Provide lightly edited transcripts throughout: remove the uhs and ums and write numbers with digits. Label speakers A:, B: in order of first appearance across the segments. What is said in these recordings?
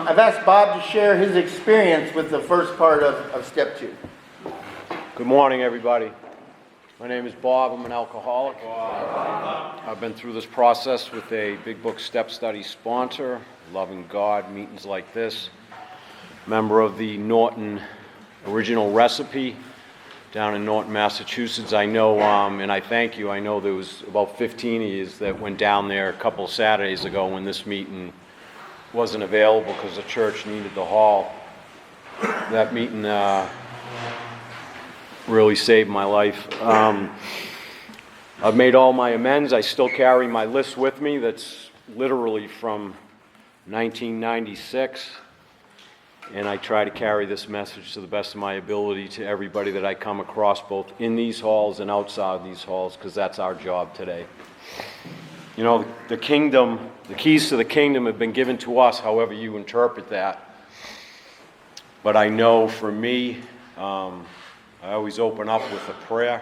A: I've asked Bob to share his experience with the first part of step 2.
B: Good morning, everybody. My name is Bob. I'm an alcoholic. I've been through this process with a Big Book Step Study sponsor, loving God, meetings like this, member of the Norton Original Recipe down in Norton, Massachusetts. I know, and I thank you, I know there was about 15 of you that went down there a couple of Saturdays ago when this meeting wasn't available because the church needed the hall. That meeting really saved my life. I've made all my amends. I still carry my list with me that's literally from 1996, and I try to carry this message to the best of my ability to everybody that I come across, both in these halls and outside these halls, because that's our job today. You know, the kingdom, the keys to the kingdom have been given to us, however you interpret that. But I know for me, I always open up with a prayer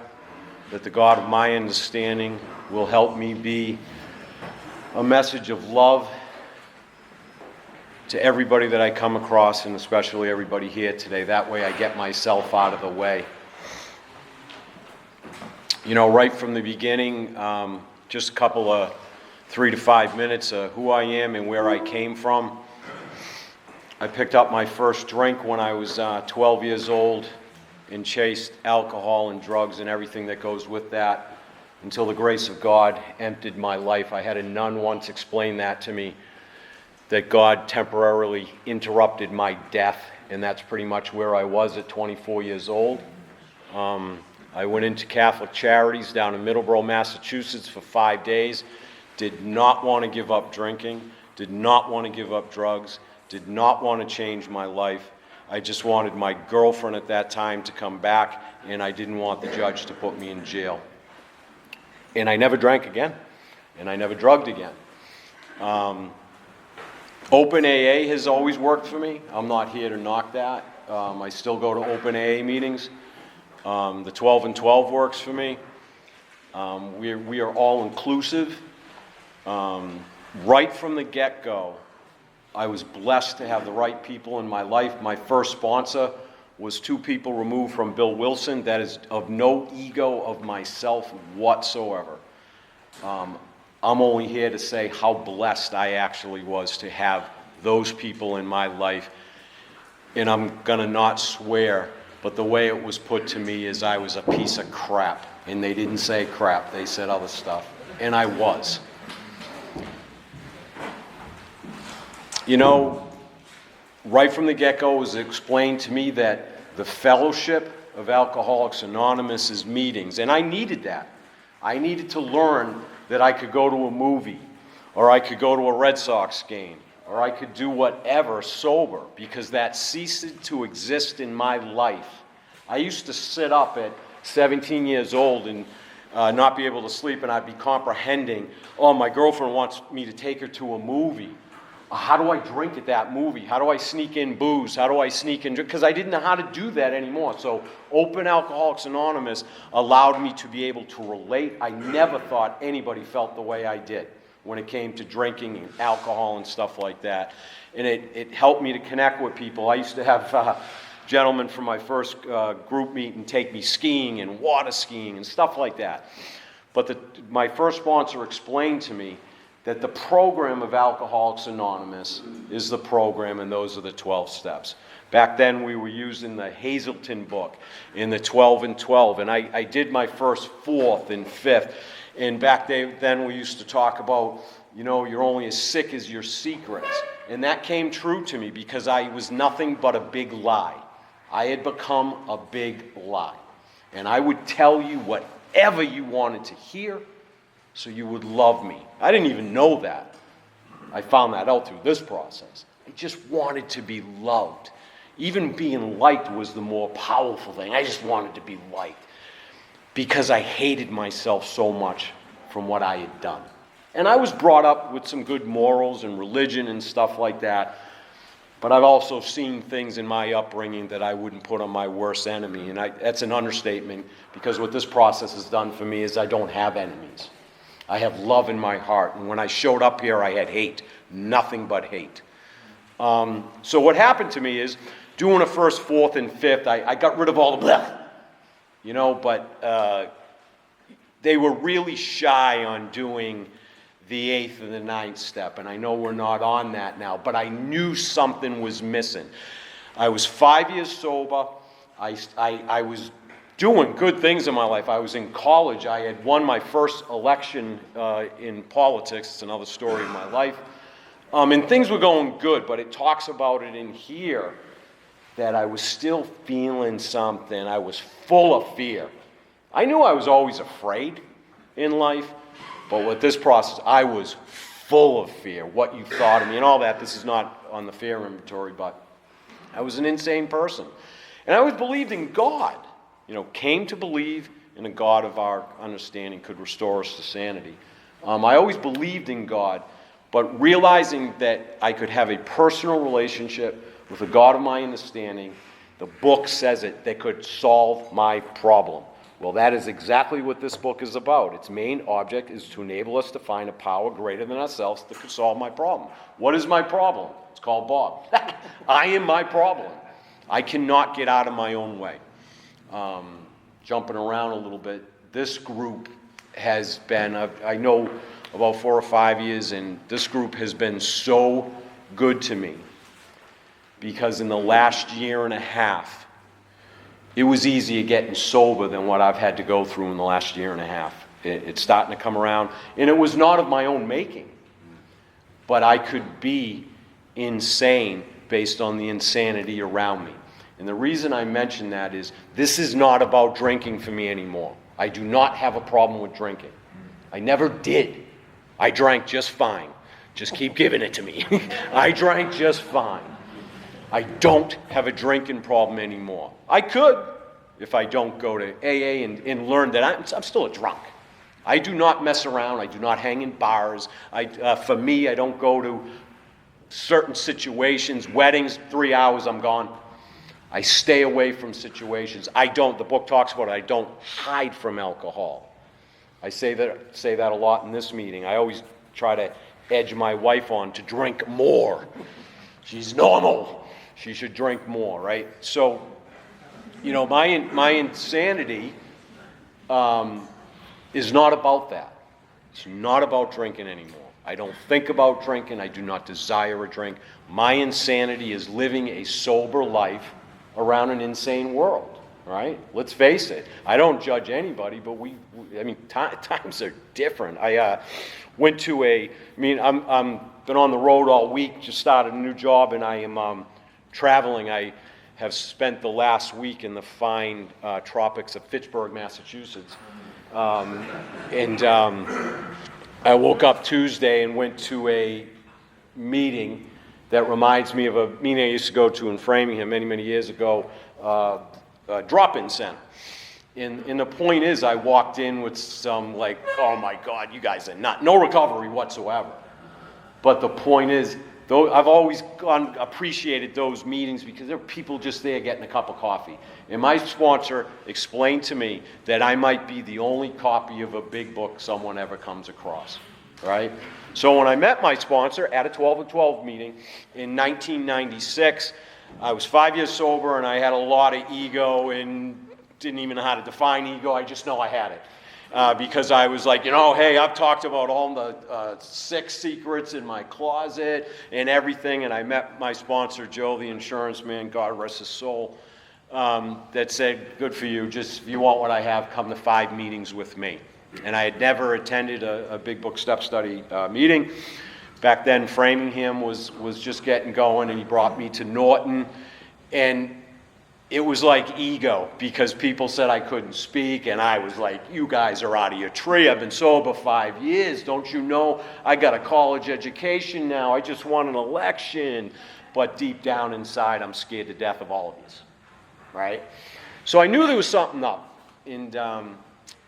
B: that the God of my understanding will help me be a message of love to everybody that I come across, and especially everybody here today. That way I get myself out of the way. You know, right from the beginning, just a couple of 3 to 5 minutes of who I am and where I came from. I picked up my first drink when I was 12 years old and chased alcohol and drugs and everything that goes with that until the grace of God emptied my life. I had a nun once explain that to me, that God temporarily interrupted my death, and that's pretty much where I was at 24 years old. I went into Catholic Charities down in Middleborough, Massachusetts for 5 days. Did not want to give up drinking, did not want to give up drugs, did not want to change my life. I just wanted my girlfriend at that time to come back, and I didn't want the judge to put me in jail. And I never drank again, and I never drugged again. Open AA has always worked for me. I'm not here to knock that. I still go to open AA meetings. The 12 and 12 works for me. We are all inclusive. Right from the get-go, I was blessed to have the right people in my life. My first sponsor was 2 people removed from Bill Wilson. That is of no ego of myself whatsoever. I'm only here to say how blessed I actually was to have those people in my life. And I'm going to not swear, but the way it was put to me is I was a piece of crap. And they didn't say crap, they said other stuff. And I was. You know, right from the get-go it was explained to me that the fellowship of Alcoholics Anonymous is meetings, and I needed that. I needed to learn that I could go to a movie, or I could go to a Red Sox game, or I could do whatever sober, because that ceased to exist in my life. I used to sit up at 17 years old and not be able to sleep, and I'd be comprehending, oh, my girlfriend wants me to take her to a movie. How do I drink at that movie? How do I sneak in booze? How do I sneak in drink? Because I didn't know how to do that anymore. So Open Alcoholics Anonymous allowed me to be able to relate. I never thought anybody felt the way I did when it came to drinking and alcohol and stuff like that. And it helped me to connect with people. I used to have gentlemen from my first group meeting take me skiing and water skiing and stuff like that. But my first sponsor explained to me that the program of Alcoholics Anonymous is the program, and those are the 12 steps. Back then, we were using the Hazelton book in the 12 and 12, and I did my first 4th and 5th. And back then, we used to talk about, you know, you're only as sick as your secrets. And that came true to me because I was nothing but a big lie. I had become a big lie. And I would tell you whatever you wanted to hear, so you would love me. I didn't even know that. I found that out through this process. I just wanted to be loved. Even being liked was the more powerful thing. I just wanted to be liked because I hated myself so much from what I had done. And I was brought up with some good morals and religion and stuff like that. But I've also seen things in my upbringing that I wouldn't put on my worst enemy. And that's an understatement, because what this process has done for me is I don't have enemies. I have love in my heart. And when I showed up here, I had hate. Nothing but hate. So what happened to me is, doing a first, fourth, and fifth, I got rid of all the blah, but they were really shy on doing the eighth and the ninth step, and I know we're not on that now, but I knew something was missing. I was 5 years sober. I was doing good things in my life. I was in college. I had won my first election in politics. It's another story in my life. And things were going good, but it talks about it in here that I was still feeling something. I was full of fear. I knew I was always afraid in life, but with this process, I was full of fear, what you thought of me and all that. This is not on the fear inventory, but I was an insane person. And I always believed in God, came to believe in a God of our understanding could restore us to sanity. I always believed in God, but realizing that I could have a personal relationship with a God of my understanding, the book says it, that could solve my problem. Well, that is exactly what this book is about. Its main object is to enable us to find a power greater than ourselves that could solve my problem. What is my problem? It's called Bob. I am my problem. I cannot get out of my own way. Jumping around a little bit, this group has been, I know about 4 or 5 years, and this group has been so good to me because in the last year and a half, it was easier getting sober than what I've had to go through in the last year and a half. It's starting to come around, and it was not of my own making, but I could be insane based on the insanity around me. And the reason I mention that is this is not about drinking for me anymore. I do not have a problem with drinking. I never did. I drank just fine. Just keep giving it to me. I drank just fine. I don't have a drinking problem anymore. I could if I don't go to AA and learn that I'm still a drunk. I do not mess around. I do not hang in bars. For me, I don't go to certain situations, weddings, 3 hours, I'm gone. I stay away from situations. The book talks about it, I don't hide from alcohol. I say that a lot in this meeting. I always try to edge my wife on to drink more. She's normal. She should drink more, right? So, my insanity is not about that. It's not about drinking anymore. I don't think about drinking. I do not desire a drink. My insanity is living a sober life around an insane world, right? Let's face it. I don't judge anybody, but times are different. I went to I'm been on the road all week, just started a new job, and I am traveling. I have spent the last week in the fine tropics of Fitchburg, Massachusetts. I woke up Tuesday and went to a meeting that reminds me of a meeting I used to go to in Framingham many, many years ago, a drop-in center. And the point is, I walked in with some oh my God, you guys are no recovery whatsoever. But the point is, I've always appreciated those meetings because there are people just there getting a cup of coffee. And my sponsor explained to me that I might be the only copy of a big book someone ever comes across, right? So when I met my sponsor at a 12 at 12 meeting in 1996, I was 5 years sober and I had a lot of ego and didn't even know how to define ego. I just know I had it. Because I was like, hey, I've talked about all the 6 secrets in my closet and everything, and I met my sponsor, Joe, the insurance man, God rest his soul, that said, good for you, just if you want what I have, come to 5 meetings with me. And I had never attended a big book step study meeting. Back then, Framingham was just getting going, and he brought me to Norton, and it was like ego because people said I couldn't speak, and I was like, you guys are out of your tree. I've been sober 5 years. Don't you know I got a college education now? I just won an election. But deep down inside, I'm scared to death of all of this, right? So I knew there was something up, and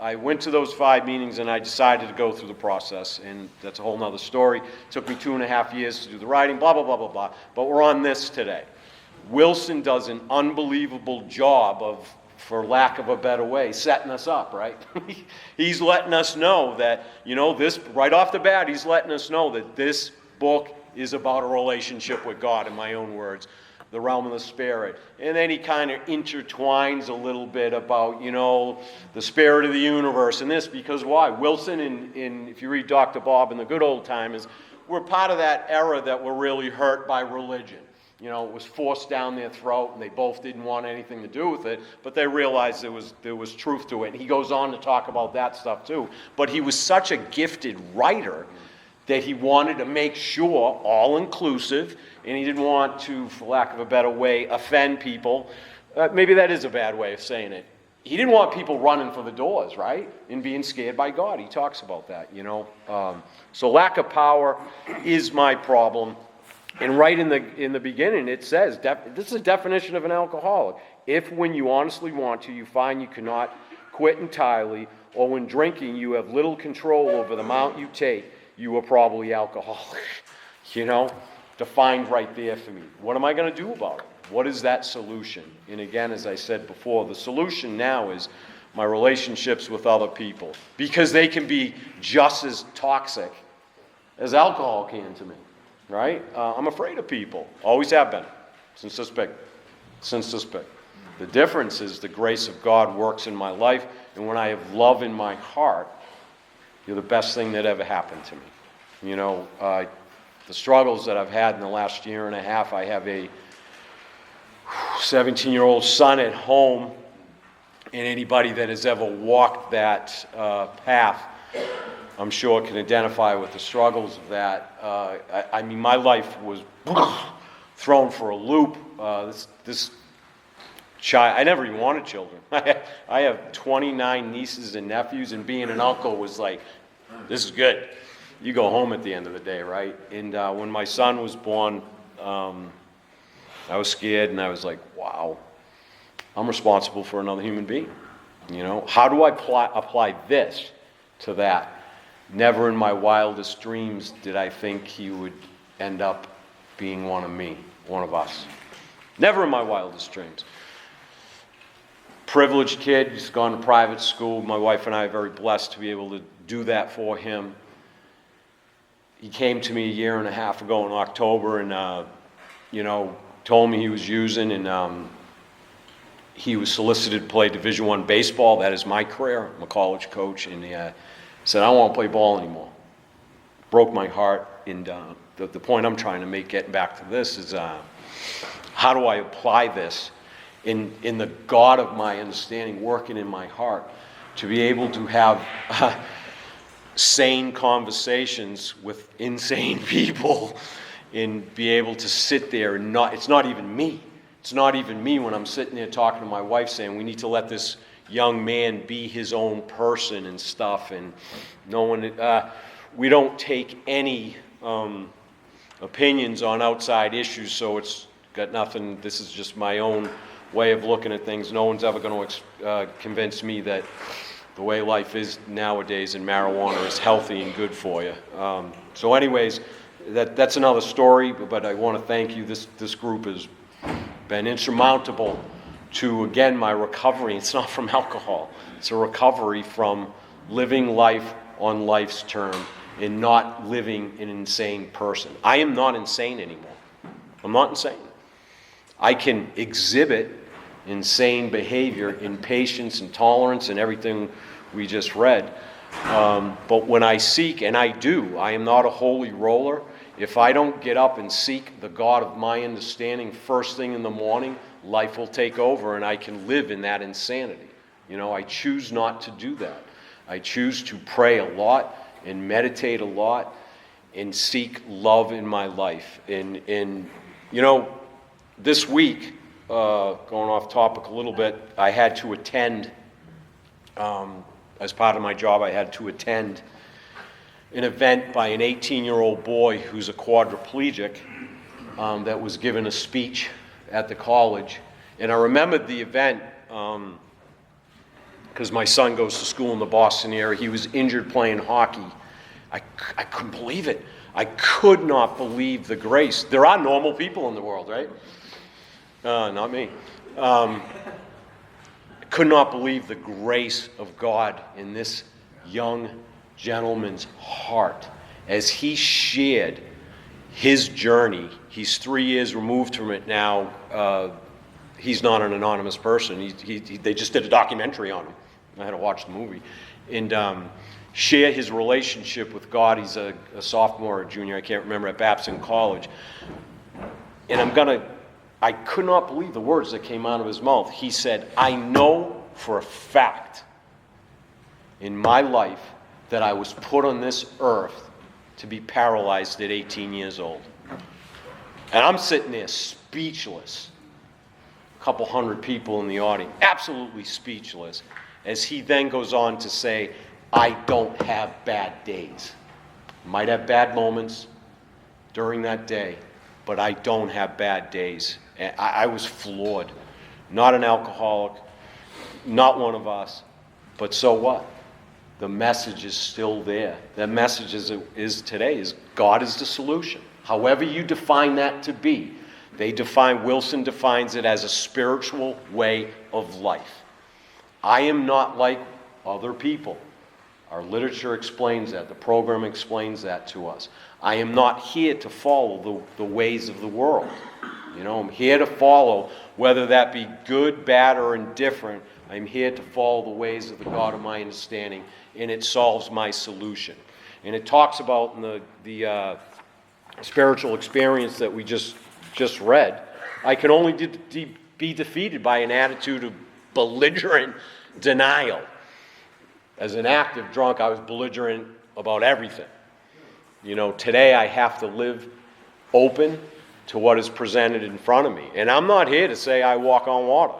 B: I went to those 5 meetings, and I decided to go through the process, and that's a whole nother story. It took me 2.5 years to do the writing, blah, blah, blah, blah, blah. But we're on this today. Wilson does an unbelievable job of, for lack of a better way, setting us up, right? He's letting us know that, this, right off the bat, he's letting us know that this book is about a relationship with God, in my own words, the realm of the spirit. And then he kind of intertwines a little bit about, the spirit of the universe and this, because why? Wilson, if you read Dr. Bob and the good old timers, we're part of that era that were really hurt by religion. It was forced down their throat, and they both didn't want anything to do with it, but they realized there was truth to it. And he goes on to talk about that stuff too. But he was such a gifted writer that he wanted to make sure, all-inclusive, and he didn't want to, for lack of a better way, offend people. Maybe that is a bad way of saying it. He didn't want people running for the doors, right? And being scared by God. He talks about that, So lack of power is my problem. And right in the beginning, it says, this is a definition of an alcoholic. If when you honestly want to, you find you cannot quit entirely, or when drinking you have little control over the amount you take, you are probably alcoholic. Defined right there for me. What am I going to do about it? What is that solution? And again, as I said before, the solution now is my relationships with other people, because they can be just as toxic as alcohol can to me. Right? I'm afraid of people. Always have been. Since this big. The difference is the grace of God works in my life, and when I have love in my heart, you're the best thing that ever happened to me. The struggles that I've had in the last year and a half, I have a 17-year-old son at home, and anybody that has ever walked that path, I'm sure can identify with the struggles of that. My life was thrown for a loop. This child, I never even wanted children. I have 29 nieces and nephews, and being an uncle was like, this is good. You go home at the end of the day, right? And when my son was born, I was scared, and I was like, wow, I'm responsible for another human being. How do I apply this to that? Never in my wildest dreams did I think he would end up being one of us. Never in my wildest dreams. Privileged kid, he's gone to private school. My wife and I are very blessed to be able to do that for him. He came to me a year and a half ago in October and, told me he was using, and he was solicited to play Division I baseball. That is my career. I'm a college coach, and he said, I don't want to play ball anymore. Broke my heart, and the point I'm trying to make, getting back to this, is how do I apply this in the God of my understanding working in my heart to be able to have sane conversations with insane people and be able to sit there and it's not even me. It's not even me when I'm sitting there talking to my wife saying we need to let this young man be his own person and stuff, and no one, we don't take any opinions on outside issues, so it's got nothing, this is just my own way of looking at things. No one's ever going to convince me that the way life is nowadays and marijuana is healthy and good for you. So anyways, that's another story, but I want to thank you. This group has been insurmountable to, again, my recovery. It's not from alcohol. It's a recovery from living life on life's term and not living an insane person. I am not insane anymore. I'm not insane. I can exhibit insane behavior, impatience and tolerance and everything we just read. But when I seek, and I do, I am not a holy roller. If I don't get up and seek the God of my understanding first thing in the morning, life will take over and I can live in that insanity. I choose not to do that. I choose to pray a lot and meditate a lot and seek love in my life. And this week, going off topic a little bit, I had to attend, as part of my job, I had to attend an event by an 18-year-old boy who's a quadriplegic that was given a speech at the college. And I remembered the event because my son goes to school in the Boston area. He was injured playing hockey. I couldn't believe it. I could not believe the grace. There are normal people in the world, right? Not me. I could not believe the grace of God in this young gentleman's heart as he shared his journey. He's 3 years removed from it now. He's not an anonymous person. They just did a documentary on him. I had to watch the movie. And share his relationship with God. He's a sophomore or junior, I can't remember, at Babson College. And I could not believe the words that came out of his mouth. He said, I know for a fact in my life that I was put on this earth to be paralyzed at 18 years old. And I'm sitting there speechless. A couple hundred people in the audience, absolutely speechless, as he then goes on to say, I don't have bad days. Might have bad moments during that day, but I don't have bad days. And I was floored. Not an alcoholic, not one of us, but so what? The message is still there. The message is today is God is the solution. However you define that to be. Wilson defines it as a spiritual way of life. I am not like other people. Our literature explains that. The program explains that to us. I am not here to follow the ways of the world. I'm here to follow, whether that be good, bad, or indifferent, I'm here to follow the ways of the God of my understanding, and it solves my solution. And it talks about in the spiritual experience that we just read, I can only be defeated by an attitude of belligerent denial. As an active drunk, I was belligerent about everything. Today I have to live open to what is presented in front of me. And I'm not here to say I walk on water.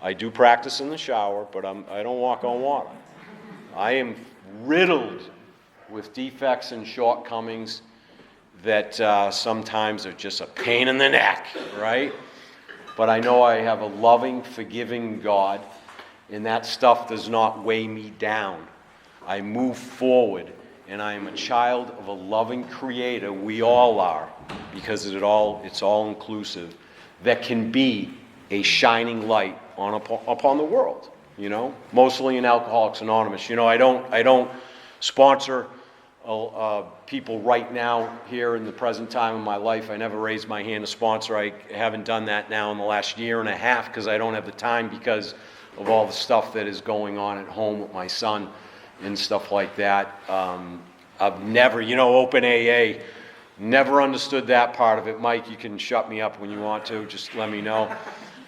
B: I do practice in the shower, but I don't walk on water. I am riddled with defects and shortcomings that sometimes are just a pain in the neck, right? But I know I have a loving, forgiving God, and that stuff does not weigh me down. I move forward, and I am a child of a loving Creator. We all are, because it's all inclusive, that can be a shining light upon the world. Mostly in Alcoholics Anonymous. I don't sponsor people right now here in the present time of my life. I never raised my hand to sponsor. I haven't done that now in the last year and a half because I don't have the time because of all the stuff that is going on at home with my son and stuff like that. I've never, Open AA, never understood that part of it. Mike, you can shut me up when you want to. Just let me know.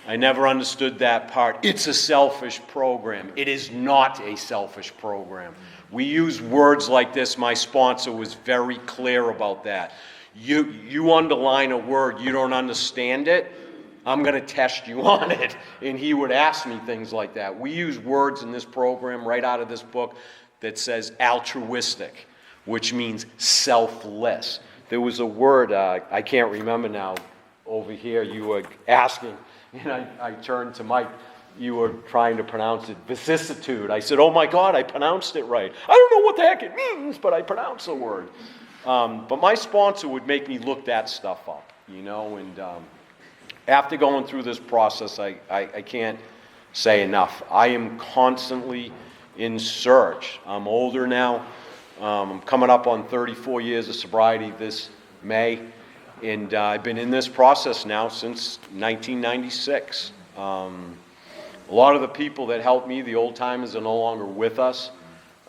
B: I never understood that part. It's a selfish program. It is not a selfish program. We use words like this. My sponsor was very clear about that. You underline a word, you don't understand it, I'm going to test you on it. And he would ask me things like that. We use words in this program right out of this book that says altruistic, which means selfless. There was a word, I can't remember now, over here you were asking, and I turned to Mike. You were trying to pronounce it, vicissitude. I said, oh my God, I pronounced it right. I don't know what the heck it means, but I pronounced the word. But my sponsor would make me look that stuff up, and after going through this process, I can't say enough. I am constantly in search. I'm older now. I'm coming up on 34 years of sobriety this May, and I've been in this process now since 1996. A lot of the people that helped me, the old timers, are no longer with us.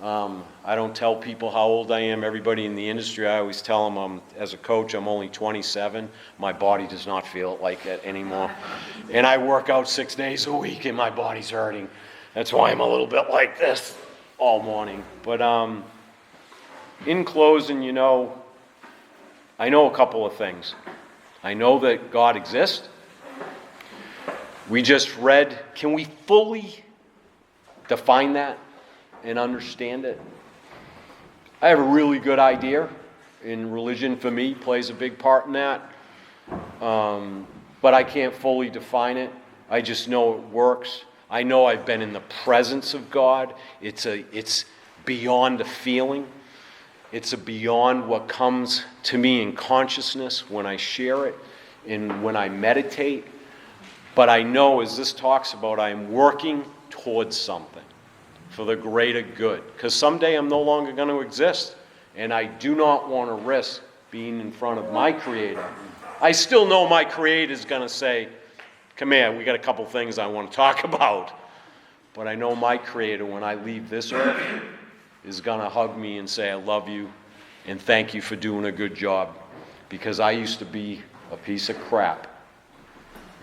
B: I don't tell people how old I am. Everybody in the industry, I always tell them as a coach, I'm only 27. My body does not feel like that anymore. And I work out 6 days a week and my body's hurting. That's why I'm a little bit like this all morning. But in closing, I know a couple of things. I know that God exists. We just read, can we fully define that and understand it? I have a really good idea, and religion for me plays a big part in that, but I can't fully define it. I just know it works. I know I've been in the presence of God. It's beyond a feeling. It's beyond what comes to me in consciousness when I share it and when I meditate. But I know, as this talks about, I am working towards something for the greater good. Because someday I'm no longer going to exist. And I do not want to risk being in front of my Creator. I still know my Creator's gonna say, come here, we got a couple things I want to talk about. But I know my Creator, when I leave this earth, is gonna hug me and say, I love you, and thank you for doing a good job. Because I used to be a piece of crap.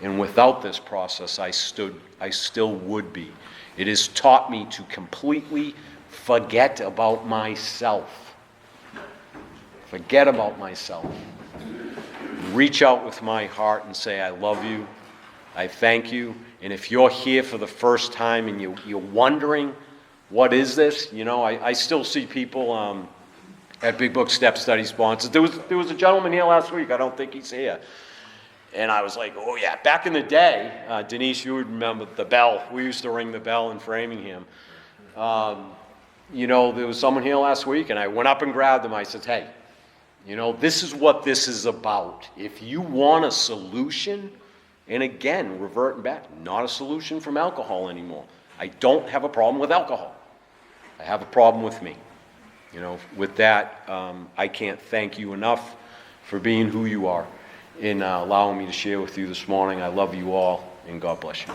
B: And without this process, I still would be. It has taught me to completely forget about myself. Forget about myself. Reach out with my heart and say, I love you, I thank you. And if you're here for the first time and you're wondering, what is this? You know, I still see people at Big Book Step Study sponsors. There was a gentleman here last week, I don't think he's here. And I was like, oh yeah, back in the day, Denise, you would remember the bell. We used to ring the bell in Framingham. You know, there was someone here last week, and I went up and grabbed him. I said, hey, you know, this is what this is about. If you want a solution, and again, reverting back, not a solution from alcohol anymore. I don't have a problem with alcohol. I have a problem with me. You know, with that, I can't thank you enough for being who you are and allowing me to share with you this morning. I love you all, and God bless you.